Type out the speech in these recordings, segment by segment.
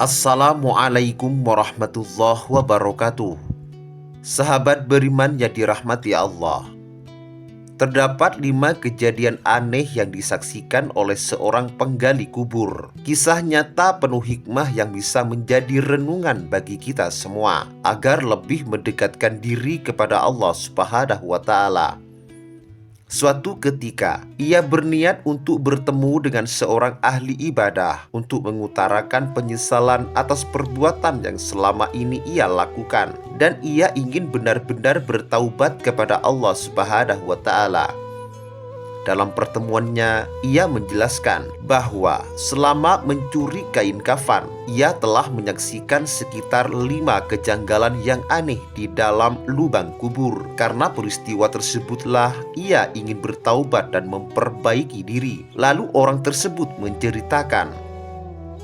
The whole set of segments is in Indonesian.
Assalamualaikum warahmatullahi wabarakatuh. Sahabat beriman yang dirahmati Allah, terdapat 5 kejadian aneh yang disaksikan oleh seorang penggali kubur. Kisah nyata penuh hikmah yang bisa menjadi renungan bagi kita semua agar lebih mendekatkan diri kepada Allah Subhanahu wa Ta'ala. Suatu ketika, ia berniat untuk bertemu dengan seorang ahli ibadah untuk mengutarakan penyesalan atas perbuatan yang selama ini ia lakukan, dan ia ingin benar-benar bertaubat kepada Allah Subhanahu wa Ta'ala. Dalam pertemuannya, ia menjelaskan bahwa selama mencuri kain kafan, ia telah menyaksikan sekitar 5 kejanggalan yang aneh di dalam lubang kubur. Karena peristiwa tersebutlah ia ingin bertaubat dan memperbaiki diri. Lalu orang tersebut menceritakan,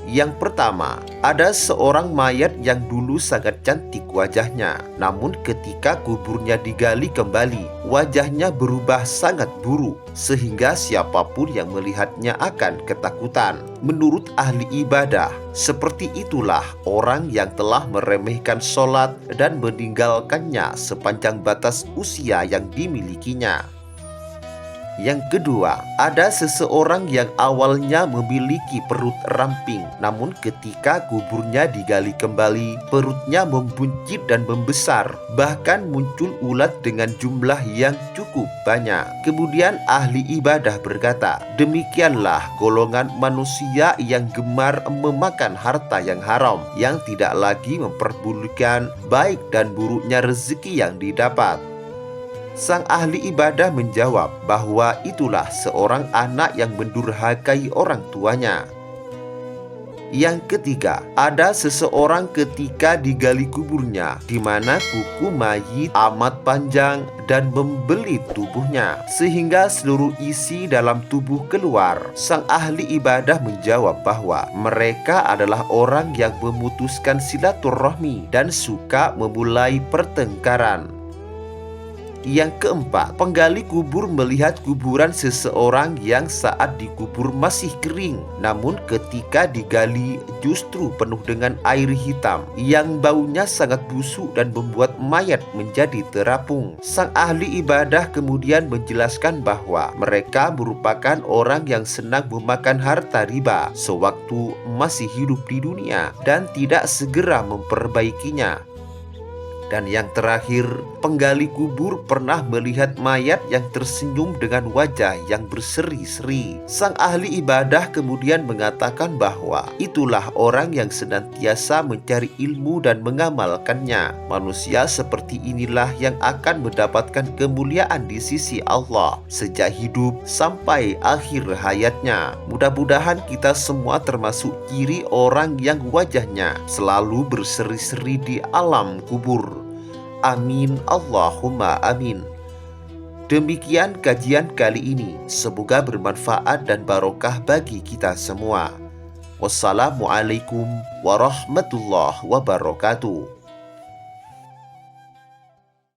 yang pertama, ada seorang mayat yang dulu sangat cantik wajahnya. Namun ketika kuburnya digali kembali, wajahnya berubah sangat buruk, sehingga siapapun yang melihatnya akan ketakutan. Menurut ahli ibadah, seperti itulah orang yang telah meremehkan sholat dan meninggalkannya sepanjang batas usia yang dimilikinya. Yang kedua, ada seseorang yang awalnya memiliki perut ramping, namun ketika kuburnya digali kembali, perutnya membuncit dan membesar, bahkan muncul ulat dengan jumlah yang cukup banyak. Kemudian ahli ibadah berkata, demikianlah golongan manusia yang gemar memakan harta yang haram, yang tidak lagi memperdulikan baik dan buruknya rezeki yang didapat. Sang ahli ibadah menjawab bahwa itulah seorang anak yang mendurhakai orang tuanya. Yang ketiga, ada seseorang ketika digali kuburnya, di mana kuku mayit amat panjang dan membelit tubuhnya, sehingga seluruh isi dalam tubuh keluar. Sang ahli ibadah menjawab bahwa mereka adalah orang yang memutuskan silaturahmi dan suka memulai pertengkaran. Yang keempat, penggali kubur melihat kuburan seseorang yang saat dikubur masih kering, namun ketika digali justru penuh dengan air hitam yang baunya sangat busuk dan membuat mayat menjadi terapung. Sang ahli ibadah kemudian menjelaskan bahwa mereka merupakan orang yang senang memakan harta riba sewaktu masih hidup di dunia dan tidak segera memperbaikinya. Dan yang terakhir, penggali kubur pernah melihat mayat yang tersenyum dengan wajah yang berseri-seri. Sang ahli ibadah kemudian mengatakan bahwa itulah orang yang senantiasa mencari ilmu dan mengamalkannya. Manusia seperti inilah yang akan mendapatkan kemuliaan di sisi Allah sejak hidup sampai akhir hayatnya. Mudah-mudahan kita semua termasuk ciri orang yang wajahnya selalu berseri-seri di alam kubur. Amin, Allahumma amin. Demikian kajian kali ini. Semoga bermanfaat dan barokah bagi kita semua. Wassalamualaikum warahmatullahi wabarakatuh.